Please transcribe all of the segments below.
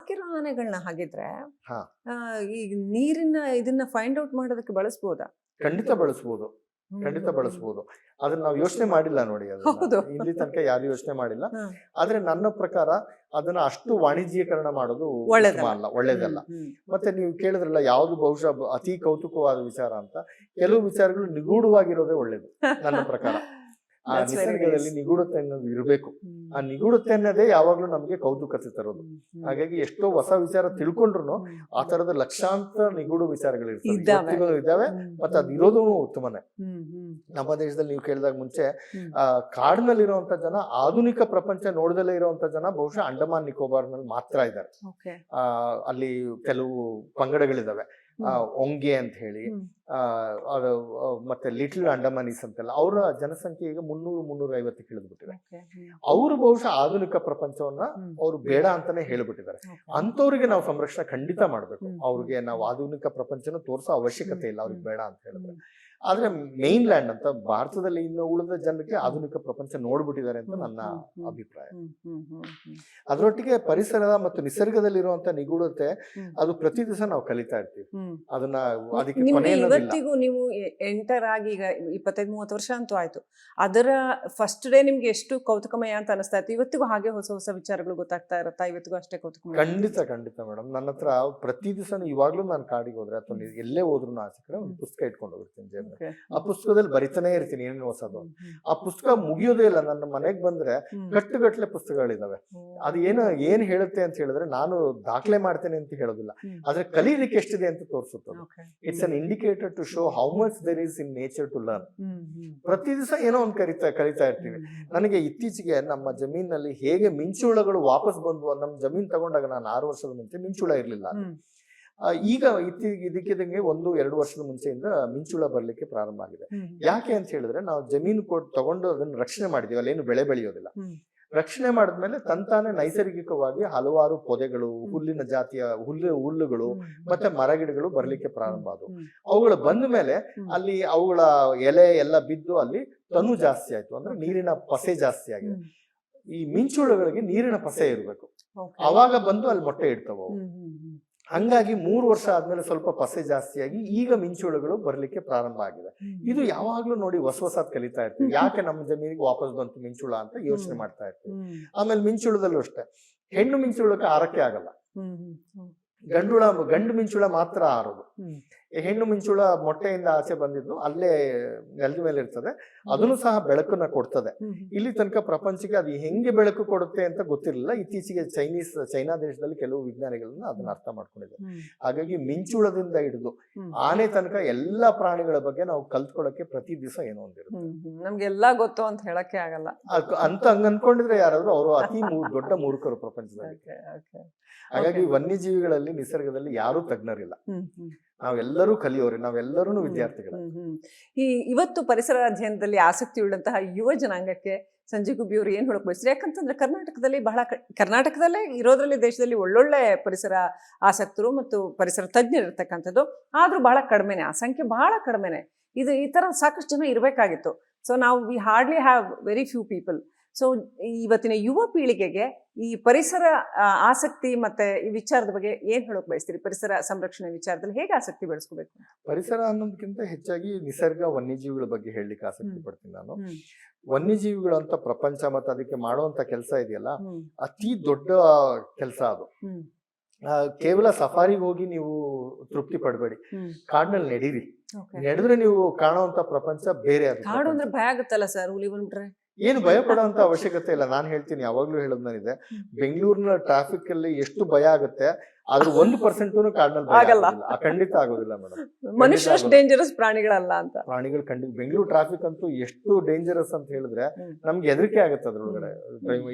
ಸಾಕಿರೋ ಆನೆಗಳನ್ನ ಹಾಗಿದ್ರೆ ಹಾ ಈ ನೀರಿನ ಇದನ್ನ ಫೈಂಡ್ ಔಟ್ ಮಾಡೋದಕ್ಕೆ ಬಳಸ್ಬೋದಾ? ಖಂಡಿತ ಬಳಸ್ಬೋದು, ಖಂಡಿತ ಬಳಸ್ಬೋದು. ಅದನ್ನ ನಾವು ಯೋಚನೆ ಮಾಡಿಲ್ಲ ನೋಡಿ, ಹೌದು. ಅದನ್ನ ಇಲ್ಲಿ ತನಕ ಯಾರು ಯೋಚನೆ ಮಾಡಿಲ್ಲ. ಆದ್ರೆ ನನ್ನ ಪ್ರಕಾರ ಅದನ್ನ ಅಷ್ಟು ವಾಣಿಜ್ಯೀಕರಣ ಮಾಡೋದು ಉತ್ತಮ ಅಲ್ಲ, ಒಳ್ಳೇದಲ್ಲ. ಮತ್ತೆ ನೀವು ಕೇಳಿದ್ರಲ್ಲ ಯಾವ್ದು ಬಹುಶಃ ಅತಿ ಕೌತುಕವಾದ ವಿಚಾರ ಅಂತ, ಕೆಲವು ವಿಚಾರಗಳು ನಿಗೂಢವಾಗಿರೋದೇ ಒಳ್ಳೇದು ನನ್ನ ಪ್ರಕಾರ. ಆ ನಿಸರ್ಗದಲ್ಲಿ ನಿಗೂಢತೆ ಅನ್ನೋದು ಇರಬೇಕು. ಆ ನಿಗೂಢತೆ ಅನ್ನೋದೇ ಯಾವಾಗ್ಲೂ ನಮ್ಗೆ ಕೌತುಕತೆ ತರೋದು. ಹಾಗಾಗಿ ಎಷ್ಟೋ ಹೊಸ ವಿಚಾರ ತಿಳ್ಕೊಂಡ್ರು ಆ ತರದ ಲಕ್ಷಾಂತರ ನಿಗೂಢ ವಿಚಾರಗಳು ಇದಾವೆ, ಮತ್ತೆ ಅದಿರೋದು ಉತ್ತಮನೇ. ನಮ್ಮ ದೇಶದಲ್ಲಿ ನೀವು ಕೇಳಿದಾಗ ಮುಂಚೆ ಕಾಡಿನಲ್ಲಿರುವಂತ ಜನ, ಆಧುನಿಕ ಪ್ರಪಂಚ ನೋಡದಲ್ಲೇ ಇರುವಂತ ಜನ ಬಹುಶಃ ಅಂಡಮಾನ್ ನಿಕೋಬಾರ್ ನಲ್ಲಿ ಮಾತ್ರ ಇದ್ದಾರೆ. ಅಲ್ಲಿ ಕೆಲವು ಪಂಗಡಗಳಿದಾವೆ, ಒಂಗೆ ಅಂತ ಹೇಳಿ, ಮತ್ತೆ ಲಿಟಲ್ ಅಂಡಮಾನೀಸ್ ಅಂತೆಲ್ಲ. ಅವರ ಜನಸಂಖ್ಯೆ ಈಗ 300-350 ಇಳಿದ್ಬಿಟ್ಟಿದೆ. ಅವರು ಬಹುಶಃ ಆಧುನಿಕ ಪ್ರಪಂಚವನ್ನ ಅವರು ಬೇಡ ಅಂತಾನೆ ಹೇಳ್ಬಿಟ್ಟಿದ್ದಾರೆ. ಅಂತವ್ರಿಗೆ ನಾವು ಸಂರಕ್ಷಣೆ ಖಂಡಿತ ಮಾಡ್ಬೇಕು. ಅವ್ರಿಗೆ ನಾವು ಆಧುನಿಕ ಪ್ರಪಂಚನ ತೋರಿಸೋ ಅವಶ್ಯಕತೆ ಇಲ್ಲ, ಅವ್ರಿಗೆ ಬೇಡ ಅಂತ ಹೇಳಿದ್ರೆ. ಆದ್ರೆ ಮೇನ್ ಲ್ಯಾಂಡ್ ಅಂತ ಭಾರತದಲ್ಲಿ ಇನ್ನು ಉಳಿದ ಜನರಿಗೆ ಆಧುನಿಕ ಪ್ರಪಂಚ ನೋಡ್ಬಿಟ್ಟಿದ್ದಾರೆ ಅಂತ ನನ್ನ ಅಭಿಪ್ರಾಯ. ಅದರೊಟ್ಟಿಗೆ ಪರಿಸರದ ಮತ್ತು ನಿಸರ್ಗದಲ್ಲಿರುವಂತ ನಿಗೂಢತೆ ಅದು ಪ್ರತಿ ದಿವಸ ನಾವು ಕಲಿತಾ ಇರ್ತೀವಿ. ಅದನ್ನ ಅದಕ್ಕೆ ಇವತ್ತಿಗೂ ನೀವು ಎಂಟರ್ ಆಗಿ ಈಗ 25-30 ವರ್ಷ ಅಂತೂ ಆಯ್ತು. ಅದರ ಫಸ್ಟ್ ಡೇ ನಿಮ್ಗೆ ಎಷ್ಟು ಕೌತುಕಮಯ ಅಂತ ಅನಿಸ್ತಾ ಇತ್ತು, ಇವತ್ತಿಗೂ ಹಾಗೆ ಹೊಸ ಹೊಸ ವಿಚಾರಗಳು ಗೊತ್ತಾಗ್ತಾ ಇರತ್ತಾ? ಇವತ್ತಿಗೂ ಅಷ್ಟೇ ಕೌತುಕ? ಖಂಡಿತ ಖಂಡಿತ ಮೇಡಮ್. ನನ್ನ ಹತ್ರ ಪ್ರತಿ ದಿವಸ ಇವಾಗ್ಲೂ ನಾನು ಕಾಡಿಗೆ ಹೋದ್ರೆ ಅಥವಾ ಎಲ್ಲೇ ಹೋದ್ರು ಆಚೆ ಕಡೆ ಒಂದು ಪುಸ್ತಕ ಇಟ್ಕೊಂಡು ಹೋಗಿರ್ತೀನಿ. ಆ ಪುಸ್ತಕದಲ್ಲಿ ಬರಿತಾನೆ ಇರ್ತೀನಿ ಏನೇನು ಹೊಸದು. ಆ ಪುಸ್ತಕ ಮುಗಿಯೋದೇ ಇಲ್ಲ. ನನ್ನ ಮನೆಗ್ ಬಂದ್ರೆ ಕಟ್ಟುಗಟ್ಲೆ ಪುಸ್ತಕಗಳಿದಾವೆ. ಅದು ಏನ್ ಹೇಳುತ್ತೆ ಅಂತ ಹೇಳಿದ್ರೆ, ನಾನು ದಾಖಲೆ ಮಾಡ್ತೇನೆ ಅಂತ ಹೇಳೋದಿಲ್ಲ, ಆದ್ರೆ ಕಲೀಲಿಕ್ಕೆ ಎಷ್ಟಿದೆ ಅಂತ ತೋರಿಸುತ್ತೆ. It's an indicator to show how much there is in nature to learn. ಪ್ರತಿ ದಿವಸ ಏನೋ ಒಂದು ಕಲಿತಾ ಇರ್ತೀವಿ. ನನಗೆ ಇತ್ತೀಚೆಗೆ ನಮ್ಮ ಜಮೀನಲ್ಲಿ ಹೇಗೆ ಮಿಂಚುಳಗಳು ವಾಪಸ್ ಬಂದ್ವು. ನಮ್ಮ ಜಮೀನ್ ತಗೊಂಡಾಗ ನಾನು 6 ವರ್ಷದ ಮುಂಚೆ ಮಿಂಚುಳ ಇರ್ಲಿಲ್ಲ. ಈಗ ಇದಕ್ಕಿದಂಗೆ 1-2 ವರ್ಷದ ಮುಂಚೆಯಿಂದ ಮಿಂಚುಳ ಬರ್ಲಿಕ್ಕೆ ಪ್ರಾರಂಭ ಆಗಿದೆ. ಯಾಕೆ ಅಂತ ಹೇಳಿದ್ರೆ, ನಾವು ಜಮೀನು ತಗೊಂಡು ಅದನ್ನ ರಕ್ಷಣೆ ಮಾಡಿದೀವಿ, ಅಲ್ಲೇನು ಬೆಳೆ ಬೆಳೆಯೋದಿಲ್ಲ. ರಕ್ಷಣೆ ಮಾಡಿದ್ಮೇಲೆ ತಂತಾನೆ ನೈಸರ್ಗಿಕವಾಗಿ ಹಲವಾರು ಪೊದೆಗಳು, ಹುಲ್ಲಿನ ಜಾತಿಯ ಹುಲ್ಲುಗಳು ಮತ್ತೆ ಮರಗಿಡಗಳು ಬರ್ಲಿಕ್ಕೆ ಪ್ರಾರಂಭ ಆದವು. ಅವುಗಳು ಬಂದ ಮೇಲೆ ಅಲ್ಲಿ ಅವುಗಳ ಎಲೆ ಎಲ್ಲ ಬಿದ್ದು ಅಲ್ಲಿ ತನು ಜಾಸ್ತಿ ಆಯ್ತು, ಅಂದ್ರೆ ನೀರಿನ ಪಸೆ ಜಾಸ್ತಿ ಆಗಿದೆ. ಈ ಮಿಂಚುಳಗಳಿಗೆ ನೀರಿನ ಪಸೆ ಇರಬೇಕು, ಅವಾಗ ಬಂದು ಅಲ್ಲಿ ಮೊಟ್ಟೆ ಇಡ್ತಾವ. ಹಂಗಾಗಿ 3 ವರ್ಷ ಆದ್ಮೇಲೆ ಸ್ವಲ್ಪ ಪಸೆ ಜಾಸ್ತಿಯಾಗಿ ಈಗ ಮಿಂಚುಳಗಳು ಬರ್ಲಿಕ್ಕೆ ಪ್ರಾರಂಭ ಆಗಿದೆ. ಇದು ಯಾವಾಗ್ಲೂ ನೋಡಿ ಹೊಸದ್ ಕಲಿತಾ ಇರ್ತೀವಿ. ಯಾಕೆ ನಮ್ಮ ಜಮೀನಿಗೆ ವಾಪಸ್ ಬಂತು ಮಿಂಚುಳ ಅಂತ ಯೋಚನೆ ಮಾಡ್ತಾ ಇರ್ತೀವಿ. ಆಮೇಲೆ ಮಿಂಚುಳದಲ್ಲೂ ಅಷ್ಟೇ, ಹೆಣ್ಣು ಮಿಂಚುಳಕ್ಕೆ ಆರಕ್ಕೆ ಆಗಲ್ಲ, ಗಂಡು ಮಿಂಚುಳ ಮಾತ್ರ ಆರೋದು. ಹೆಣ್ಣು ಮಿಂಚುಳ ಮೊಟ್ಟೆಯಿಂದ ಆಚೆ ಬಂದಿದ್ದು ಅಲ್ಲೇ ನೆಲದ ಮೇಲೆ ಇರ್ತದೆ, ಅದನ್ನು ಸಹ ಬೆಳಕನ್ನ ಕೊಡ್ತದೆ. ಇಲ್ಲಿ ತನಕ ಪ್ರಪಂಚಕ್ಕೆ ಅದು ಹೆಂಗೆ ಬೆಳಕು ಕೊಡುತ್ತೆ ಅಂತ ಗೊತ್ತಿರಲಿಲ್ಲ. ಇತ್ತೀಚೆಗೆ ಚೈನಾ ದೇಶದಲ್ಲಿ ಕೆಲವು ವಿಜ್ಞಾನಿಗಳನ್ನ ಅದನ್ನ ಅರ್ಥ ಮಾಡ್ಕೊಂಡಿದ್ದಾರೆ. ಹಾಗಾಗಿ ಮಿಂಚುಳದಿಂದ ಹಿಡಿದು ಆನೆ ತನಕ ಎಲ್ಲಾ ಪ್ರಾಣಿಗಳ ಬಗ್ಗೆ ನಾವು ಕಲ್ತ್ಕೊಳ್ಳಕ್ಕೆ ಪ್ರತಿ ದಿವಸ ಏನೋ ಒಂದಿರುತ್ತೆ. ನಮ್ಗೆಲ್ಲಾ ಗೊತ್ತು ಅಂತ ಹೇಳಕ್ಕೆ ಆಗಲ್ಲ ಅಂತ ಹಂಗ ಅನ್ಕೊಂಡಿದ್ರೆ ಯಾರಾದ್ರೂ ಅವರು ಅತಿ ದೊಡ್ಡ ಮೂರ್ಖರು ಪ್ರಪಂಚದಲ್ಲಿ. ಹಾಗಾಗಿ ವನ್ಯಜೀವಿಗಳಲ್ಲಿ ನಿಸರ್ಗದಲ್ಲಿ ಯಾರು ತಜ್ಞರಿಲ್ಲ, ನಾವೆಲ್ಲರೂ ಕಲಿಯೋರಿ, ನಾವೆಲ್ಲರೂ ವಿದ್ಯಾರ್ಥಿಗಳು. ಇವತ್ತು ಪರಿಸರ ಅಧ್ಯಯನದಲ್ಲಿ ಆಸಕ್ತಿ ಉಳ್ಳಂತಹ ಯುವ ಜನಾಂಗಕ್ಕೆ ಸಂಜಯ್ ಗುಬ್ಬಿ ಅವರು ಏನ್ ಹೇಳಕ್ ಬಯಸ್ತಾರೆ? ಯಾಕಂತಂದ್ರೆ ಕರ್ನಾಟಕದಲ್ಲೇ ಇರೋದ್ರಲ್ಲಿ ದೇಶದಲ್ಲಿ ಒಳ್ಳೊಳ್ಳೆ ಪರಿಸರ ಆಸಕ್ತರು ಮತ್ತು ಪರಿಸರ ತಜ್ಞರು ಇರ್ತಕ್ಕಂಥದ್ದು, ಆದ್ರೂ ಬಹಳ ಕಡಿಮೆನೆ, ಆ ಸಂಖ್ಯೆ ಬಹಳ ಕಡಿಮೆನೆ. ಈ ತರ ಸಾಕಷ್ಟು ಜನ ಇರಬೇಕಾಗಿತ್ತು. ಸೊ ನಾವು we hardly have very few people. So ಇವತ್ತಿನ ಯುವ ಪೀಳಿಗೆಗೆ ಈ ಪರಿಸರ ಆಸಕ್ತಿ ಮತ್ತೆ ಈ ವಿಚಾರದ ಬಗ್ಗೆ ಏನ್ ಹೇಳೋಕ್ ಬಯಸ್ತೀರಿ? ಪರಿಸರ ಸಂರಕ್ಷಣೆ ವಿಚಾರದಲ್ಲಿ ಹೇಗೆ ಆಸಕ್ತಿ ಬೆಳೆಸ್ಕೋಬೇಕು? ಪರಿಸರ ಅನ್ನೋದಕ್ಕಿಂತ ಹೆಚ್ಚಾಗಿ ನಿಸರ್ಗ, ವನ್ಯಜೀವಿಗಳ ಬಗ್ಗೆ ಹೇಳಲಿಕ್ಕೆ ಆಸಕ್ತಿ ಪಡ್ತೀನಿ ನಾನು. ವನ್ಯಜೀವಿಗಳು ಅಂತ ಪ್ರಪಂಚ ಮತ್ತೆ ಅದಕ್ಕೆ ಮಾಡುವಂತ ಕೆಲಸ ಇದೆಯಲ್ಲ, ಅತಿ ದೊಡ್ಡ ಕೆಲಸ ಅದು. ಕೇವಲ ಸಫಾರಿಗೆ ಹೋಗಿ ನೀವು ತೃಪ್ತಿ ಪಡಬೇಡಿ, ಕಾಡಿನಲ್ಲಿ ನಡೀರಿ. ನಡೆದ್ರೆ ನೀವು ಕಾಣುವಂತ ಪ್ರಪಂಚ ಬೇರೆ. ಕಾಡು ಅಂದ್ರೆ ಭಯ ಆಗುತ್ತಲ್ಲ ಸರ್, ಹುಲಿ ಬಂದ್ಬಿಟ್ರೆ? ಏನು ಭಯ ಪಡುವಂತ ಅವಶ್ಯಕತೆ ಇಲ್ಲ. ನಾನು ಹೇಳ್ತೀನಿ, ಯಾವಾಗ್ಲೂ ಹೇಳೋದ್ ನಾನಿದೆ, ಬೆಂಗಳೂರಿನ ಟ್ರಾಫಿಕ್ ಅಲ್ಲಿ ಎಷ್ಟು ಭಯ ಆಗುತ್ತೆ, ಆದ್ರೆ 1% ಕಾಡಿನಲ್ಲಿ ಆಗಲ್ಲ. ಖಂಡಿತ ಆಗೋದಿಲ್ಲ ಮೇಡಮ್. ಮನುಷ್ಯರು ಡೇಂಜರಸ್ ಪ್ರಾಣಿಗಳಲ್ಲ ಅಂತ. ಪ್ರಾಣಿಗಳು ಖಂಡಿತ. ಬೆಂಗಳೂರು ಟ್ರಾಫಿಕ್ ಅಂತೂ ಎಷ್ಟು ಡೇಂಜರಸ್ ಅಂತ ಹೇಳಿದ್ರೆ ನಮ್ಗೆ ಹೆದರಿಕೆ ಆಗುತ್ತೆ ಅದ್ರೊಳಗಡೆ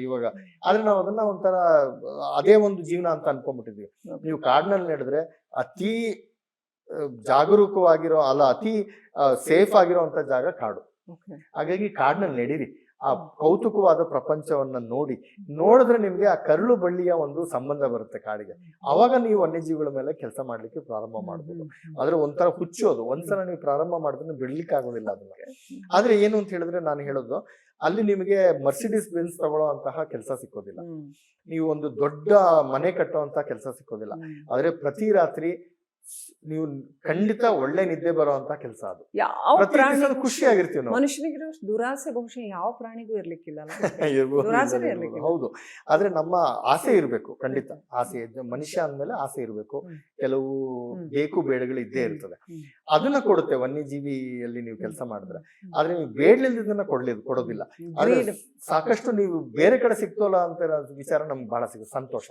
ಇವಾಗ. ಆದ್ರೆ ನಾವು ಅದನ್ನ ಒಂಥರ ಅದೇ ಒಂದು ಜೀವನ ಅಂತ ಅನ್ಕೊಂಡ್ಬಿಟ್ಟಿದ್ವಿ. ನೀವು ಕಾಡಿನಲ್ಲಿ ನಡೆದ್ರೆ ಅತಿ ಜಾಗರೂಕವಾಗಿರೋ ಅತಿ ಸೇಫ್ ಆಗಿರೋಂತ ಜಾಗ ಕಾಡು. ಹಾಗಾಗಿ ಕಾಡಿನಲ್ಲಿ ನಡೀರಿ, ಆ ಕೌತುಕವಾದ ಪ್ರಪಂಚವನ್ನ ನೋಡಿದ್ರೆ ನಿಮ್ಗೆ ಆ ಕರುಳು ಬಳ್ಳಿಯ ಒಂದು ಸಂಬಂಧ ಬರುತ್ತೆ ಕಾಡಿಗೆ. ಅವಾಗ ನೀವು ವನ್ಯಜೀವಿಗಳ ಮೇಲೆ ಕೆಲಸ ಮಾಡ್ಲಿಕ್ಕೆ ಪ್ರಾರಂಭ ಮಾಡ್ಬೋದು. ಆದ್ರೆ ಒಂಥರ ಹುಚ್ಚೋದು, ಒಂದ್ಸಲ ನೀವು ಪ್ರಾರಂಭ ಮಾಡಿದ್ರೆ ಬಿಡ್ಲಿಕ್ಕೆ ಆಗೋದಿಲ್ಲ ಅದನ್ನ. ಆದ್ರೆ ಏನು ಅಂತ ಹೇಳಿದ್ರೆ, ನಾನು ಹೇಳೋದು ಅಲ್ಲಿ ನಿಮಗೆ ಮರ್ಸಿಡೀಸ್ ಬೆನ್ಸ್ ತಗೊಳ್ಳೋಂತಹ ಕೆಲಸ ಸಿಕ್ಕೋದಿಲ್ಲ, ನೀವು ಒಂದು ದೊಡ್ಡ ಮನೆ ಕಟ್ಟುವಂತ ಕೆಲಸ ಸಿಕ್ಕೋದಿಲ್ಲ. ಆದ್ರೆ ಪ್ರತಿ ರಾತ್ರಿ ನೀವು ಖಂಡಿತ ಒಳ್ಳೆ ನಿದ್ದೆ ಬರುವಂತ ಕೆಲಸ ಅದು. ಯಾವ ಪ್ರತಿ ಪ್ರಾಣಿ ದಿವಸ ಖುಷಿಯಾಗಿರ್ತೀವಿ ನಾವು. ಮನುಷ್ಯನಿಗಿರೋ ದುರಾಸೆ ಬಹುಶಃ ಯಾವ ಪ್ರಾಣಿಗೂ ಇರ್ಲಿಕ್ಕಿಲ್ಲ ಇರ್ಬೋದು, ದುರಾಸೆನೇ ಇರ್ಬೋದು. ಇರ್ಲಿಕ್ಕಿಲ್ಲ. ಹೌದು, ಆದ್ರೆ ನಮ್ಮ ಆಸೆ ಇರ್ಬೇಕು, ಖಂಡಿತ ಆಸೆ. ಮನುಷ್ಯ ಅಂದ್ಮೇಲೆ ಆಸೆ ಇರ್ಬೇಕು, ಕೆಲವು ಬೇಕು ಬೇಡಗಳು ಇದ್ದೇ ಇರ್ತದೆ. ಅದನ್ನ ಕೊಡುತ್ತೆ ವನ್ಯಜೀವಿಯಲ್ಲಿ ನೀವು ಕೆಲಸ ಮಾಡಿದ್ರೆ. ಆದ್ರೆ ನೀವು ಬೇಡಲಿದ್ದನ್ನ ಕೊಡೋದಿಲ್ಲ. ಆದ್ರೆ ಸಾಕಷ್ಟು ನೀವು ಬೇರೆ ಕಡೆ ಸಿಕ್ತೋಲ್ಲ ಅಂತ ವಿಚಾರ ನಮ್ಗೆ ಬಹಳ ಸಿಗುತ್ತೆ, ಸಂತೋಷ.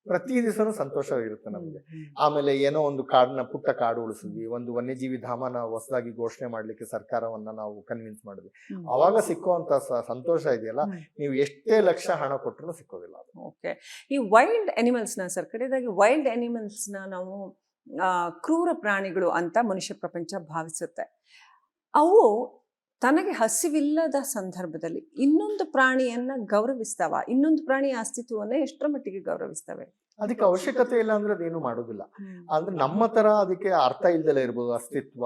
ಪ್ರತಿ ದಿವಸನೂ ಸಂತೋಷ ಇರುತ್ತೆ ನಮಗೆ. ಆಮೇಲೆ ಏನೋ ಒಂದು ಪುಟ್ಟ ಕಾಡು ಉಳಿಸಿದ್ವಿ, ಒಂದು ವನ್ಯಜೀವಿ ಧಾಮನ ಹೊಸದಾಗಿ ಘೋಷಣೆ ಮಾಡ್ಲಿಕ್ಕೆ ಸರ್ಕಾರವನ್ನ ನಾವು ಕನ್ವಿನ್ಸ್ ಮಾಡಿದ್ವಿ. ಅವಾಗ ಸಿಕ್ಕುವಂತ ಸಂತೋಷ ಇದೆಯಲ್ಲ, ನೀವು ಎಷ್ಟೇ ಲಕ್ಷ ಹಣ ಕೊಟ್ಟರು ಸಿಕ್ಕೋದಿಲ್ಲ. ಓಕೆ, ಈ ವೈಲ್ಡ್ ಅನಿಮಲ್ಸ್ ನ ಸರ್, ಕಡೆದಾಗಿ ವೈಲ್ಡ್ ಅನಿಮಲ್ಸ್ ನ ನಾವು ಕ್ರೂರ ಪ್ರಾಣಿಗಳು ಅಂತ ಮನುಷ್ಯ ಪ್ರಪಂಚ ಭಾವಿಸುತ್ತೆ. ಅವು ತನಗೆ ಹಸಿವಿಲ್ಲದ ಸಂದರ್ಭದಲ್ಲಿ ಇನ್ನೊಂದು ಪ್ರಾಣಿಯನ್ನ ಗೌರವಿಸ್ತಾವ, ಇನ್ನೊಂದು ಪ್ರಾಣಿಯ ಅಸ್ತಿತ್ವವನ್ನ ಎಷ್ಟರ ಮಟ್ಟಿಗೆ ಗೌರವಿಸ್ತವೆ? ಅದಕ್ಕೆ ಅವಶ್ಯಕತೆ ಇಲ್ಲ ಅಂದ್ರೆ ಅದೇನು ಮಾಡೋದಿಲ್ಲ. ಅಂದ್ರೆ ನಮ್ಮ ತರ ಅದಕ್ಕೆ ಅರ್ಥ ಇಲ್ದಲೇ ಇರ್ಬೋದು, ಅಸ್ತಿತ್ವ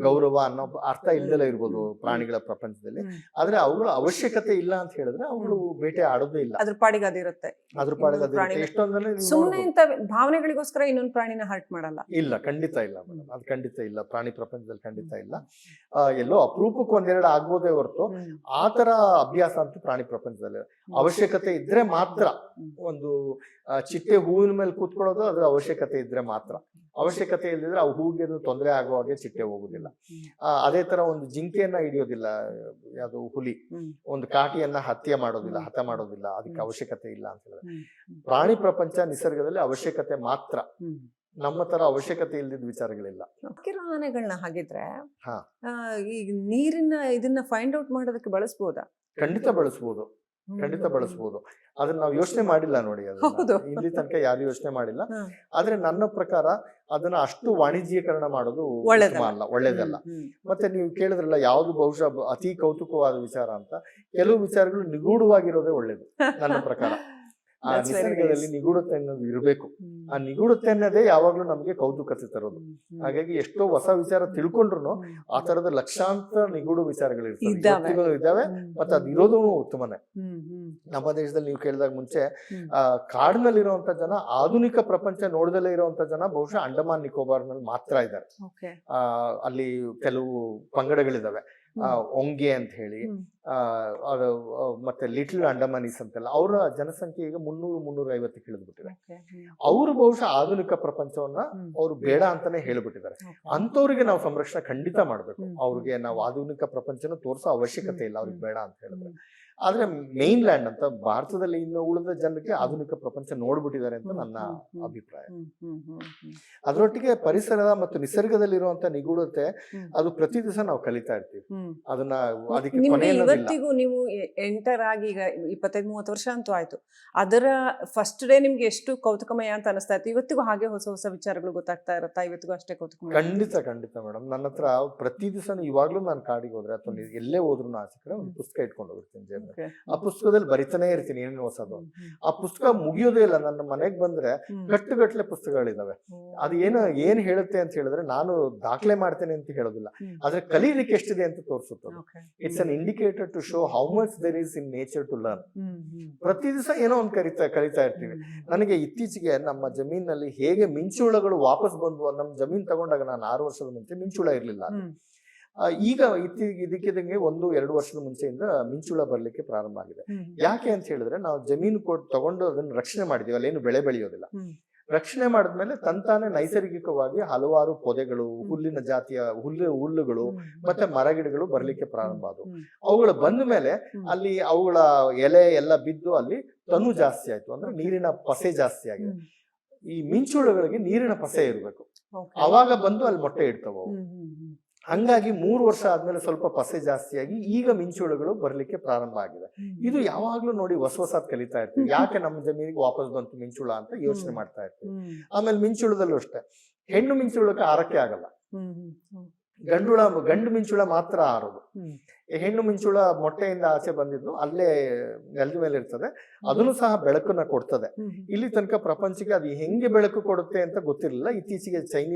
ಗೌರವ ಅನ್ನೋ ಅರ್ಥ ಇಲ್ದಲೇ ಇರ್ಬೋದು ಪ್ರಾಣಿಗಳ ಪ್ರಪಂಚದಲ್ಲಿ. ಆದ್ರೆ ಅವುಗಳ ಅವಶ್ಯಕತೆ ಇಲ್ಲ ಅಂತ ಹೇಳಿದ್ರೆ ಅವುಗಳು ಬೇಟೆ ಆಡೋದೇ ಇಲ್ಲ, ಅದ್ರ ಪಾಡಿಗೆ ಅದಿರುತ್ತೆ. ಅದ್ರ ಪಾಡಿಗೆ ಅದಿರುತ್ತೆ. ಎಷ್ಟೊಂದ್ರೆ ಸುಮ್ಮನೆ ಇಂತ ಭಾವನೆಗಳಿಗೋಸ್ಕರ ಇನ್ನೊಂದು ಪ್ರಾಣಿನ ಹರ್ಟ್ ಮಾಡಲ್ಲ. ಇಲ್ಲ, ಖಂಡಿತ ಇಲ್ಲ ಮೇಡಮ್, ಅದು ಖಂಡಿತ ಇಲ್ಲ. ಪ್ರಾಣಿ ಪ್ರಪಂಚದಲ್ಲಿ ಖಂಡಿತ ಇಲ್ಲ. ಎಲ್ಲೋ ಅಪರೂಪಕ್ಕೆ ಒಂದೆರಡು ಆಗ್ಬೋದೇ ಹೊರತು ಆತರ ಅಭ್ಯಾಸ ಅಂತೂ ಪ್ರಾಣಿ ಪ್ರಪಂಚದಲ್ಲಿ ಅವಶ್ಯಕತೆ ಇದ್ರೆ ಮಾತ್ರ. ಒಂದು ಚಿಟ್ಟೆ ಹೂವಿನ ಮೇಲೆ ಕೂತ್ಕೊಳ್ಳೋದು ಅದ್ರ ಅವಶ್ಯಕತೆ ಇದ್ರೆ ಮಾತ್ರ. ಅವಶ್ಯಕತೆ ಇಲ್ಲದಿದ್ರೆ ಆ ಹೂವಿಗೆ ತೊಂದರೆ ಆಗುವ ಹಾಗೆ ಚಿಟ್ಟೆ ಹೋಗುದಿಲ್ಲ. ಅದೇ ತರ ಒಂದು ಜಿಂಕೆಯನ್ನ ಹಿಡಿಯೋದಿಲ್ಲ ಯಾವುದು ಹುಲಿ, ಒಂದು ಕಾಟಿಯನ್ನ ಹತ್ಯೆ ಮಾಡೋದಿಲ್ಲ, ಹತ ಮಾಡೋದಿಲ್ಲ, ಅದಕ್ಕೆ ಅವಶ್ಯಕತೆ ಇಲ್ಲ ಅಂತ ಹೇಳಿದ್ರೆ. ಪ್ರಾಣಿ ಪ್ರಪಂಚ ನಿಸರ್ಗದಲ್ಲಿ ಅವಶ್ಯಕತೆ ಮಾತ್ರ, ನಮ್ಮ ತರ ಅವಶ್ಯಕತೆ ಇಲ್ದಿದ್ದ ವಿಚಾರಗಳಿಲ್ಲ. ಆನೆಗಳನ್ನ ಹಾಗಿದ್ರೆ ಈ ನೀರಿನ ಇದನ್ನ ಫೈಂಡ್ ಔಟ್ ಮಾಡೋದಕ್ಕೆ ಬಳಸ್ಬೋದಾ? ಖಂಡಿತ ಬಳಸ್ಬೋದು, ಖಂಡಿತ ಬಳಸ್ಬೋದು. ಅದನ್ನ ನಾವು ಯೋಚನೆ ಮಾಡಿಲ್ಲ ನೋಡಿ, ಅದು ಇಲ್ಲಿ ತನಕ ಯಾರು ಯೋಚನೆ ಮಾಡಿಲ್ಲ. ಆದ್ರೆ ನನ್ನ ಪ್ರಕಾರ ಅದನ್ನ ಅಷ್ಟು ವಾಣಿಜ್ಯೀಕರಣ ಮಾಡೋದು ಒಳ್ಳೇದಲ್ಲ. ಮತ್ತೆ ನೀವು ಕೇಳಿದ್ರಲ್ಲ ಯಾವ್ದು ಬಹುಶಃ ಅತಿ ಕೌತುಕವಾದ ವಿಚಾರ ಅಂತ, ಕೆಲವು ವಿಚಾರಗಳು ನಿಗೂಢವಾಗಿರೋದೇ ಒಳ್ಳೇದು ನನ್ನ ಪ್ರಕಾರ. ಆ ನಿಸರ್ಗದಲ್ಲಿ ನಿಗೂಢತೆ ಅನ್ನೋದು ಇರಬೇಕು. ಆ ನಿಗೂಢತೆ ಅನ್ನೋದೇ ಯಾವಾಗ್ಲೂ ನಮ್ಗೆ ಕೌತುಕತೆ ತರೋದು. ಹಾಗಾಗಿ ಎಷ್ಟೋ ಹೊಸ ವಿಚಾರ ತಿಳ್ಕೊಂಡ್ರು ಆ ತರದ ಲಕ್ಷಾಂತರ ನಿಗೂಢ ವಿಚಾರಗಳು ಇದ್ದಾವೆ. ಮತ್ತೆ ಅದು ಇರೋದು ಉತ್ತಮನೇ. ನಮ್ಮ ದೇಶದಲ್ಲಿ ನೀವು ಕೇಳಿದಾಗ ಮುಂಚೆ ಕಾಡಿನಲ್ಲಿರುವಂತ ಜನ, ಆಧುನಿಕ ಪ್ರಪಂಚ ನೋಡದಲ್ಲೇ ಇರುವಂತ ಜನ ಬಹುಶಃ ಅಂಡಮಾನ್ ನಿಕೋಬಾರ್ ನಲ್ಲಿ ಮಾತ್ರ ಇದ್ದಾರೆ. ಅಲ್ಲಿ ಕೆಲವು ಪಂಗಡಗಳಿದಾವೆ, ಒಂಗೆ ಅಂತ ಹೇಳಿ, ಮತ್ತೆ ಲಿಟಲ್ ಅಂಡಮಾನೀಸ್ ಅಂತೆಲ್ಲ. ಅವರ ಜನಸಂಖ್ಯೆ ಈಗ 300-350 ಇಳಿದ್ಬಿಟ್ಟಿದೆ. ಅವರು ಬಹುಶಃ ಆಧುನಿಕ ಪ್ರಪಂಚವನ್ನ ಅವರು ಬೇಡ ಅಂತಾನೆ ಹೇಳ್ಬಿಟ್ಟಿದ್ದಾರೆ. ಅಂತವ್ರಿಗೆ ನಾವು ಸಂರಕ್ಷಣೆ ಖಂಡಿತ ಮಾಡ್ಬೇಕು. ಅವ್ರಿಗೆ ನಾವು ಆಧುನಿಕ ಪ್ರಪಂಚನ ತೋರ್ಸೋ ಅವಶ್ಯಕತೆ ಇಲ್ಲ, ಅವ್ರಿಗೆ ಬೇಡ ಅಂತ ಹೇಳಿದ್ರೆ. ಆದ್ರೆ ಮೇನ್ ಲ್ಯಾಂಡ್ ಅಂತ ಭಾರತದಲ್ಲಿ ಇನ್ನು ಉಳಿದ ಜನರಿಗೆ ಆಧುನಿಕ ಪ್ರಪಂಚ ನೋಡ್ಬಿಟ್ಟಿದ್ದಾರೆ ಅಂತ ನನ್ನ ಅಭಿಪ್ರಾಯ. ಅದರೊಟ್ಟಿಗೆ ಪರಿಸರದ ಮತ್ತು ನಿಸರ್ಗದಲ್ಲಿರುವಂತ ನಿಗೂಢತೆ ಅದು ಪ್ರತಿ ದಿವಸ ನಾವು ಕಲಿತಾ ಇರ್ತೀವಿ. ಅದನ್ನ ಅದಕ್ಕೆ ಇವತ್ತಿಗೂ ನೀವು ಎಂಟರ್ ಆಗಿ ಈಗ 25-30 ವರ್ಷ ಅಂತೂ ಆಯ್ತು, ಅದರ ಫಸ್ಟ್ ಡೇ ನಿಮ್ಗೆ ಎಷ್ಟು ಕೌತುಕಮಯ ಅಂತ ಅನಿಸ್ತಾ ಇತ್ತು, ಇವತ್ತಿಗೂ ಹಾಗೆ ಹೊಸ ಹೊಸ ವಿಚಾರಗಳು ಗೊತ್ತಾಗ್ತಾ ಇರತ್ತಾ? ಇವತ್ತಿಗೂ ಅಷ್ಟೇ ಕೌತುಕಮಯ? ಖಂಡಿತ ಖಂಡಿತ ಮೇಡಮ್. ನನ್ನ ಹತ್ರ ಪ್ರತಿ ದಿವಸ ಇವಾಗ್ಲೂ ನಾನು ಕಾಡಿಗೆ ಹೋದ್ರೆ ಅಥವಾ ಎಲ್ಲೇ ಹೋದ್ರು ಆಸೆ ಒಂದು ಪುಸ್ತಕ ಇಟ್ಕೊಂಡು ಹೋಗಿರ್ತೀನಿ. ಆ ಪುಸ್ತಕದಲ್ಲಿ ಬರಿತಾನೆ ಇರ್ತೀನಿ ಏನೇನು ಹೊಸದು. ಆ ಪುಸ್ತಕ ಮುಗಿಯೋದೇ ಇಲ್ಲ. ನನ್ನ ಮನೆಗ್ ಬಂದ್ರೆ ಕಟ್ಟುಗಟ್ಲೆ ಪುಸ್ತಕಗಳಿದಾವೆ. ಅದು ಏನ್ ಹೇಳುತ್ತೆ ಅಂತ ಹೇಳಿದ್ರೆ, ನಾನು ದಾಖಲೆ ಮಾಡ್ತೇನೆ ಅಂತ ಹೇಳೋದಿಲ್ಲ, ಆದ್ರೆ ಕಲೀಲಿಕ್ಕೆ ಎಷ್ಟಿದೆ ಅಂತ ತೋರಿಸುತ್ತೆ. It's an indicator to show how much there is in nature to learn. ಪ್ರತಿ ದಿವಸ ಏನೋ ಒಂದು ಕಲಿತಾ ಇರ್ತೀವಿ. ನನಗೆ ಇತ್ತೀಚೆಗೆ ನಮ್ಮ ಜಮೀನಲ್ಲಿ ಹೇಗೆ ಮಿಂಚುಳಗಳು ವಾಪಸ್ ಬಂದ್ವು. ನಮ್ಮ ಜಮೀನ್ ತಗೊಂಡಾಗ ನಾನು 6 ವರ್ಷದ ಮುಂಚೆ ಮಿಂಚುಳ ಇರ್ಲಿಲ್ಲ. ಈಗ ಇದಕ್ಕಿದಂಗೆ 1-2 ವರ್ಷದ ಮುಂಚೆಯಿಂದ ಮಿಂಚುಳ ಬರ್ಲಿಕ್ಕೆ ಪ್ರಾರಂಭ ಆಗಿದೆ. ಯಾಕೆ ಅಂತ ಹೇಳಿದ್ರೆ, ನಾವು ಜಮೀನು ತಗೊಂಡು ಅದನ್ನ ರಕ್ಷಣೆ ಮಾಡಿದೀವಿ, ಅಲ್ಲೇನು ಬೆಳೆ ಬೆಳೆಯೋದಿಲ್ಲ. ರಕ್ಷಣೆ ಮಾಡಿದ್ಮೇಲೆ ತಂತಾನೆ ನೈಸರ್ಗಿಕವಾಗಿ ಹಲವಾರು ಪೊದೆಗಳು, ಹುಲ್ಲಿನ ಜಾತಿಯ ಹುಲ್ಲುಗಳು ಮತ್ತೆ ಮರಗಿಡಗಳು ಬರ್ಲಿಕ್ಕೆ ಪ್ರಾರಂಭ ಆದವು. ಅವುಗಳು ಬಂದ ಮೇಲೆ ಅಲ್ಲಿ ಅವುಗಳ ಎಲೆ ಎಲ್ಲ ಬಿದ್ದು ಅಲ್ಲಿ ತನು ಜಾಸ್ತಿ ಆಯ್ತು, ಅಂದ್ರೆ ನೀರಿನ ಪಸೆ ಜಾಸ್ತಿ ಆಗಿದೆ. ಈ ಮಿಂಚುಳಗಳಿಗೆ ನೀರಿನ ಪಸೆ ಇರಬೇಕು, ಅವಾಗ ಬಂದು ಅಲ್ಲಿ ಮೊಟ್ಟೆ ಇಡ್ತಾವ. ಹಂಗಾಗಿ 3 ವರ್ಷ ಆದ್ಮೇಲೆ ಸ್ವಲ್ಪ ಪಸೆ ಜಾಸ್ತಿಯಾಗಿ ಈಗ ಮಿಂಚುಳುಗಳು ಬರ್ಲಿಕ್ಕೆ ಪ್ರಾರಂಭ ಆಗಿದೆ. ಇದು ಯಾವಾಗ್ಲೂ ನೋಡಿ ಹೊಸದ್ ಕಲಿತಾ ಇರ್ತೀವಿ. ಯಾಕೆ ನಮ್ಮ ಜಮೀನಿಗೆ ವಾಪಸ್ ಬಂತು ಮಿಂಚುಳ ಅಂತ ಯೋಚನೆ ಮಾಡ್ತಾ ಇರ್ತೀವಿ. ಆಮೇಲೆ ಮಿಂಚುಳದಲ್ಲೂ ಅಷ್ಟೇ, ಹೆಣ್ಣು ಮಿಂಚುಳಕ್ಕೆ ಆರಕ್ಕೆ ಆಗಲ್ಲ, ಗಂಡು ಮಿಂಚುಳ ಮಾತ್ರ ಆರೋದು. ಹೆಣ್ಣು ಮಿಂಚುಳ ಮೊಟ್ಟೆಯಿಂದ ಆಚೆ ಬಂದಿದ್ದು ಅಲ್ಲೇ ನೆಲದ ಮೇಲೆ ಇರ್ತದೆ, ಅದನ್ನು ಸಹ ಬೆಳಕನ್ನ ಕೊಡ್ತದೆ. ಇಲ್ಲಿ ತನಕ ಪ್ರಪಂಚಕ್ಕೆ ಅದು ಹೆಂಗೆ ಬೆಳಕು ಕೊಡುತ್ತೆ ಅಂತ ಗೊತ್ತಿರಲಿಲ್ಲ. ಇತ್ತೀಚೆಗೆ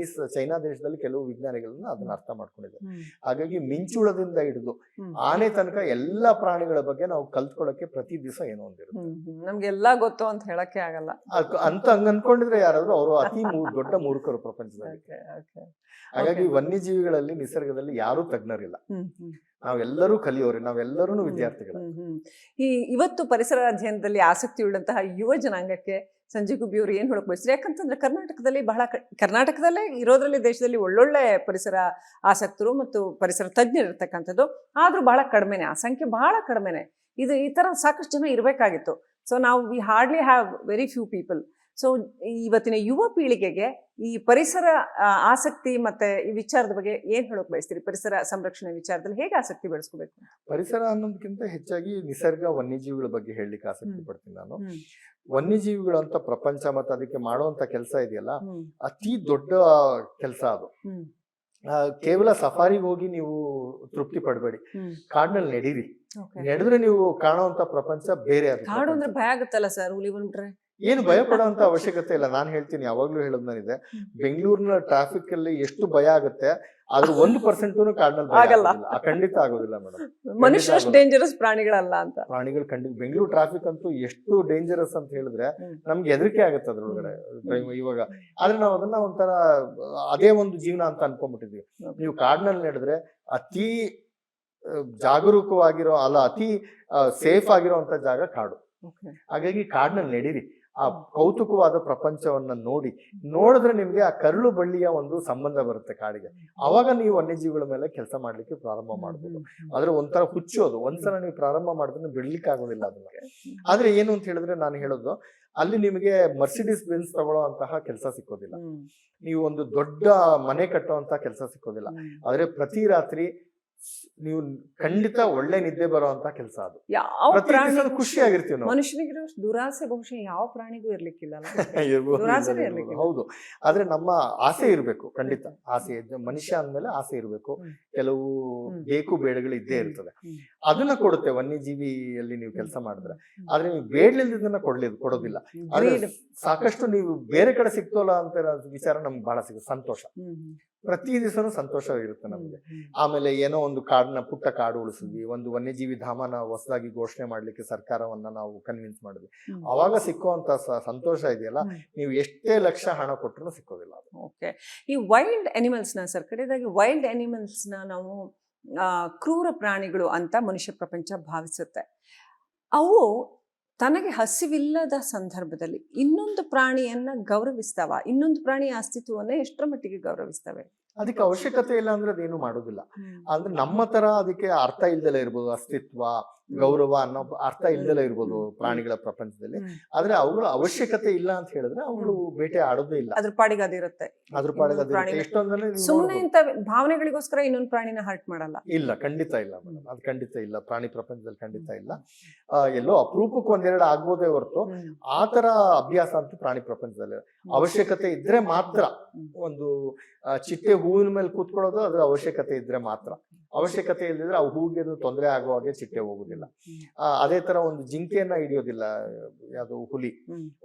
ಚೈನಾ ದೇಶದಲ್ಲಿ ಕೆಲವು ವಿಜ್ಞಾನಿಗಳನ್ನ ಅದನ್ನ ಅರ್ಥ ಮಾಡ್ಕೊಂಡಿದ್ದಾರೆ. ಹಾಗಾಗಿ ಮಿಂಚುಳದಿಂದ ಹಿಡಿದು ಆನೆ ತನಕ ಎಲ್ಲಾ ಪ್ರಾಣಿಗಳ ಬಗ್ಗೆ ನಾವು ಕಲ್ತ್ಕೊಳ್ಳೋಕೆ ಪ್ರತಿ ದಿವಸ ಏನೋ ಒಂದಿರುತ್ತೆ. ನಮ್ಗೆಲ್ಲಾ ಗೊತ್ತು ಅಂತ ಹೇಳಕ್ಕೆ ಆಗಲ್ಲ ಅಂತ ಹಂಗ ಅನ್ಕೊಂಡಿದ್ರೆ ಯಾರಾದ್ರೂ ಅವರು ಅತಿ ದೊಡ್ಡ ಮೂರ್ಖರು ಪ್ರಪಂಚದಲ್ಲಿ. ಹಾಗಾಗಿ ವನ್ಯಜೀವಿಗಳಲ್ಲಿ ನಿಸರ್ಗದಲ್ಲಿ ಯಾರು ತಜ್ಞರಿಲ್ಲ, ನಾವೆಲ್ಲರೂ ಕಲಿಯೋರಿ, ನಾವೆಲ್ಲರೂ ವಿದ್ಯಾರ್ಥಿಗಳು. ಇವತ್ತು ಪರಿಸರ ಅಧ್ಯಯನದಲ್ಲಿ ಆಸಕ್ತಿ ಉಳ್ಳಂತಹ ಯುವ ಜನಾಂಗಕ್ಕೆ ಸಂಜೀವ್ ಗುಬ್ಬಿ ಅವರು ಏನ್ ಹೇಳಕ್ ಬಯಸ್ತಾರೆ? ಯಾಕಂತಂದ್ರೆ ಕರ್ನಾಟಕದಲ್ಲಿ ಕರ್ನಾಟಕದಲ್ಲೇ ಇರೋದ್ರಲ್ಲಿ ದೇಶದಲ್ಲಿ ಒಳ್ಳೊಳ್ಳೆ ಪರಿಸರ ಆಸಕ್ತರು ಮತ್ತು ಪರಿಸರ ತಜ್ಞರು ಇರ್ತಕ್ಕಂಥದ್ದು, ಆದ್ರೂ ಬಹಳ ಕಡಿಮೆನೆ, ಆ ಸಂಖ್ಯೆ ಬಹಳ ಕಡಿಮೆನೆ. ಈ ತರ ಸಾಕಷ್ಟು ಜನ ಇರಬೇಕಾಗಿತ್ತು. ಸೊ ನಾವು we hardly have very few people. So ಇವತ್ತಿನ ಯುವ ಪೀಳಿಗೆಗೆ ಈ ಪರಿಸರ ಆಸಕ್ತಿ ಮತ್ತೆ ಈ ವಿಚಾರದ ಬಗ್ಗೆ ಏನ್ ಹೇಳಕ್ ಬಯಸ್ತೀರಿ? ಪರಿಸರ ಸಂರಕ್ಷಣೆ ವಿಚಾರದಲ್ಲಿ ಹೇಗೆ ಆಸಕ್ತಿ ಬೆಳೆಸ್ಕೋಬೇಕು? ಪರಿಸರ ಅನ್ನೋದಕ್ಕಿಂತ ಹೆಚ್ಚಾಗಿ ನಿಸರ್ಗ, ವನ್ಯಜೀವಿಗಳ ಬಗ್ಗೆ ಹೇಳಲಿಕ್ಕೆ ಆಸಕ್ತಿ ಪಡ್ತೀನಿ ನಾನು. ವನ್ಯಜೀವಿಗಳು ಅಂತ ಪ್ರಪಂಚ ಮತ್ತೆ ಅದಕ್ಕೆ ಮಾಡುವಂತ ಕೆಲಸ ಇದೆಯಲ್ಲ, ಅತಿ ದೊಡ್ಡ ಕೆಲಸ ಅದು. ಕೇವಲ ಸಫಾರಿಗೆ ಹೋಗಿ ನೀವು ತೃಪ್ತಿ ಪಡಬೇಡಿ, ಕಾಡಿನಲ್ಲಿ ನಡೀರಿ. ನಡೆದ್ರೆ ನೀವು ಕಾಣುವಂತ ಪ್ರಪಂಚ ಬೇರೆ. ಕಾಡು ಅಂದ್ರೆ ಭಯ ಆಗುತ್ತಲ್ಲ ಸರ್, ಹುಲಿ ಬಂದ್ಬಿಟ್ರೆ? ಏನು ಭಯ ಪಡುವಂತ ಅವಶ್ಯಕತೆ ಇಲ್ಲ. ನಾನು ಹೇಳ್ತೀನಿ, ಯಾವಾಗ್ಲೂ ಹೇಳೋದ್ ನಾನಿದೆ, ಬೆಂಗಳೂರಿನ ಟ್ರಾಫಿಕ್ ಅಲ್ಲಿ ಎಷ್ಟು ಭಯ ಆಗುತ್ತೆ, ಆದ್ರೆ 1% ಕಾಡಿನಲ್ಲಿ ಆಗಲ್ಲ. ಖಂಡಿತ ಆಗೋದಿಲ್ಲ ಮೇಡಮ್. ಮನುಷ್ಯರಷ್ಟು ಡೇಂಜರಸ್ ಪ್ರಾಣಿಗಳಲ್ಲ ಅಂತ. ಪ್ರಾಣಿಗಳು ಖಂಡಿತ. ಬೆಂಗಳೂರು ಟ್ರಾಫಿಕ್ ಅಂತೂ ಎಷ್ಟು ಡೇಂಜರಸ್ ಅಂತ ಹೇಳಿದ್ರೆ ನಮ್ಗೆ ಹೆದರಿಕೆ ಆಗುತ್ತೆ ಅದ್ರೊಳಗಡೆ ಇವಾಗ. ಆದ್ರೆ ನಾವು ಅದನ್ನ ಒಂಥರ ಅದೇ ಒಂದು ಜೀವನ ಅಂತ ಅನ್ಕೊಂಡ್ಬಿಟ್ಟಿದ್ವಿ. ನೀವು ಕಾಡಿನಲ್ಲಿ ನಡೆದ್ರೆ ಅತಿ ಜಾಗರೂಕವಾಗಿರೋ ಅತಿ ಸೇಫ್ ಆಗಿರೋಂತ ಜಾಗ ಕಾಡು. ಹಾಗಾಗಿ ಕಾಡಿನಲ್ಲಿ ನಡೀರಿ, ಆ ಕೌತುಕವಾದ ಪ್ರಪಂಚವನ್ನ ನೋಡಿದ್ರೆ ನಿಮ್ಗೆ ಆ ಕರುಳು ಬಳ್ಳಿಯ ಒಂದು ಸಂಬಂಧ ಬರುತ್ತೆ ಕಾಡಿಗೆ. ಅವಾಗ ನೀವು ವನ್ಯಜೀವಿಗಳ ಮೇಲೆ ಕೆಲಸ ಮಾಡ್ಲಿಕ್ಕೆ ಪ್ರಾರಂಭ ಮಾಡ್ಬೋದು. ಆದ್ರೆ ಒಂಥರ ಹುಚ್ಚೋದು, ಒಂದ್ಸಲ ನೀವು ಪ್ರಾರಂಭ ಮಾಡಿದ್ರೆ ಬಿಡ್ಲಿಕ್ಕೆ ಆಗೋದಿಲ್ಲ ಅದನ್ನ. ಆದ್ರೆ ಏನು ಅಂತ ಹೇಳಿದ್ರೆ, ನಾನು ಹೇಳೋದು, ಅಲ್ಲಿ ನಿಮಗೆ ಮರ್ಸಿಡೀಸ್ ಬೆನ್ಸ್ ತಗೊಳ್ಳೋ ಅಂತಹ ಕೆಲಸ ಸಿಕ್ಕೋದಿಲ್ಲ, ನೀವು ಒಂದು ದೊಡ್ಡ ಮನೆ ಕಟ್ಟುವಂತ ಕೆಲಸ ಸಿಕ್ಕೋದಿಲ್ಲ. ಆದ್ರೆ ಪ್ರತಿ ರಾತ್ರಿ ನೀವು ಖಂಡಿತ ಒಳ್ಳೆ ನಿದ್ದೆ ಬರುವಂತ ಕೆಲಸ ಅದು. ಯಾವ ಖುಷಿಯಾಗಿರ್ತೀವಿ ನಾವು. ಮನುಷ್ಯನಿಗಿರೋ ದುರಾಸೆ ಬಹುಶಃ ಯಾವ ಪ್ರಾಣಿಗೂ ಇರ್ಲಿಕ್ಕಿಲ್ಲ. ಹೌದು. ಆದ್ರೆ ನಮ್ಮ ಆಸೆ ಇರ್ಬೇಕು, ಖಂಡಿತ ಆಸೆ. ಮನುಷ್ಯ ಅಂದ್ಮೇಲೆ ಆಸೆ ಇರ್ಬೇಕು, ಕೆಲವು ಬೇಕು ಬೇಡಗಳು ಇದ್ದೇ ಇರ್ತದೆ. ಅದನ್ನ ಕೊಡುತ್ತೆ ವನ್ಯಜೀವಿಯಲ್ಲಿ ನೀವು ಕೆಲಸ ಮಾಡಿದ್ರೆ. ಆದ್ರೆ ನೀವು ಬೇಡಲಿದ್ದನ್ನ ಕೊಡೋದಿಲ್ಲ. ಆದ್ರೆ ಸಾಕಷ್ಟು ನೀವು ಬೇರೆ ಕಡೆ ಸಿಕ್ತೋಲ್ಲ ಅಂತ ವಿಚಾರ ನಮ್ಗೆ ಬಹಳ ಸಿಗುತ್ತೆ. ಸಂತೋಷ, ಪ್ರತಿ ದಿವಸನೂ ಸಂತೋಷ ಇರುತ್ತೆ ನಮ್ಗೆ. ಆಮೇಲೆ ಏನೋ ಒಂದು ಪುಟ್ಟ ಕಾಡು ಉಳಿಸಿದ್ವಿ, ಒಂದು ವನ್ಯಜೀವಿ ಧಾಮನ ಹೊಸದಾಗಿ ಘೋಷಣೆ ಮಾಡ್ಲಿಕ್ಕೆ ಸರ್ಕಾರವನ್ನ ನಾವು ಕನ್ವಿನ್ಸ್ ಮಾಡಿದ್ವಿ. ಅವಾಗ ಸಿಕ್ಕುವಂತ ಸಂತೋಷ ಇದೆಯಲ್ಲ, ನೀವು ಎಷ್ಟೇ ಲಕ್ಷ ಹಣ ಕೊಟ್ಟರು ಸಿಕ್ಕೋದಿಲ್ಲ. ಓಕೆ. ಈ ವೈಲ್ಡ್ ಅನಿಮಲ್ಸ್ ನ ಸರ್, ಕಡೆದಾಗಿ ವೈಲ್ಡ್ ಅನಿಮಲ್ಸ್ ನ ನಾವು ಕ್ರೂರ ಪ್ರಾಣಿಗಳು ಅಂತ ಮನುಷ್ಯ ಪ್ರಪಂಚ ಭಾವಿಸುತ್ತೆ. ಅವು ತನಗೆ ಹಸಿವಿಲ್ಲದ ಸಂದರ್ಭದಲ್ಲಿ ಇನ್ನೊಂದು ಪ್ರಾಣಿಯನ್ನ ಗೌರವಿಸ್ತಾವ? ಇನ್ನೊಂದು ಪ್ರಾಣಿಯ ಅಸ್ತಿತ್ವವನ್ನ ಎಷ್ಟರ ಮಟ್ಟಿಗೆ ಗೌರವಿಸ್ತವೆ? ಅದಕ್ಕೆ ಅವಶ್ಯಕತೆ ಇಲ್ಲ ಅಂದ್ರೆ ಅದೇನು ಮಾಡೋದಿಲ್ಲ. ಅಂದ್ರೆ ನಮ್ಮ ತರ ಅದಕ್ಕೆ ಅರ್ಥ ಇಲ್ದಲೇ ಇರ್ಬೋದು, ಅಸ್ತಿತ್ವ, ಗೌರವ ಅನ್ನೋ ಅರ್ಥ ಇಲ್ದಲೇ ಇರ್ಬೋದು ಪ್ರಾಣಿಗಳ ಪ್ರಪಂಚದಲ್ಲಿ. ಆದ್ರೆ ಅವುಗಳ ಅವಶ್ಯಕತೆ ಇಲ್ಲ ಅಂತ ಹೇಳಿದ್ರೆ ಅವುಗಳು ಬೇಟೆ ಆಡೋದೇ ಇಲ್ಲ, ಅದ್ರ ಪಾಡಿಗೆ ಅದಿರುತ್ತೆ. ಎಷ್ಟೊಂದ್ರೆ ಸುಮ್ಮನೆ ಇಂತ ಭಾವನೆಗಳಿಗೋಸ್ಕರ ಇನ್ನೊಂದು ಪ್ರಾಣಿನ ಹರ್ಟ್ ಮಾಡಲ್ಲ. ಇಲ್ಲ, ಖಂಡಿತ ಇಲ್ಲ ಮೇಡಮ್, ಅದು ಖಂಡಿತ ಇಲ್ಲ. ಪ್ರಾಣಿ ಪ್ರಪಂಚದಲ್ಲಿ ಖಂಡಿತ ಇಲ್ಲ. ಎಲ್ಲೋ ಅಪರೂಪಕ್ಕೆ ಒಂದೆರಡು ಆಗ್ಬೋದೇ ಹೊರತು ಆ ತರ ಅಭ್ಯಾಸ ಅಂತೂ ಪ್ರಾಣಿ ಪ್ರಪಂಚದಲ್ಲಿ ಅವಶ್ಯಕತೆ ಇದ್ರೆ ಮಾತ್ರ. ಒಂದು ಚಿಟ್ಟೆ ಹೂವಿನ ಮೇಲೆ ಕೂತ್ಕೊಳ್ಳೋದು ಅದ್ರ ಅವಶ್ಯಕತೆ ಇದ್ರೆ ಮಾತ್ರ. ಅವಶ್ಯಕತೆ ಇಲ್ಲದಿದ್ರೆ ಆ ಹೂವಿಗೆ ತೊಂದರೆ ಆಗೋ ಹಾಗೆ ಚಿಟ್ಟೆ ಹೋಗುದಿಲ್ಲ. ಅದೇ ತರ ಒಂದು ಜಿಂಕೆಯನ್ನ ಹಿಡಿಯೋದಿಲ್ಲ ಯಾವುದು ಹುಲಿ,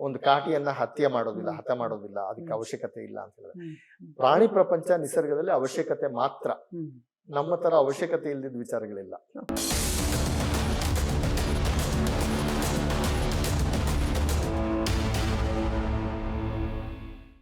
ಒಂದು ಕಾಟಿಯನ್ನ ಹತ ಮಾಡೋದಿಲ್ಲ. ಅದಕ್ಕೆ ಅವಶ್ಯಕತೆ ಇಲ್ಲ ಅಂತ ಹೇಳಿದ್ರೆ ಪ್ರಾಣಿ ಪ್ರಪಂಚ ನಿಸರ್ಗದಲ್ಲಿ ಅವಶ್ಯಕತೆ ಮಾತ್ರ. ನಮ್ಮ ತರ ಅವಶ್ಯಕತೆ ಇಲ್ದಿದ್ದ ವಿಚಾರಗಳಿಲ್ಲ.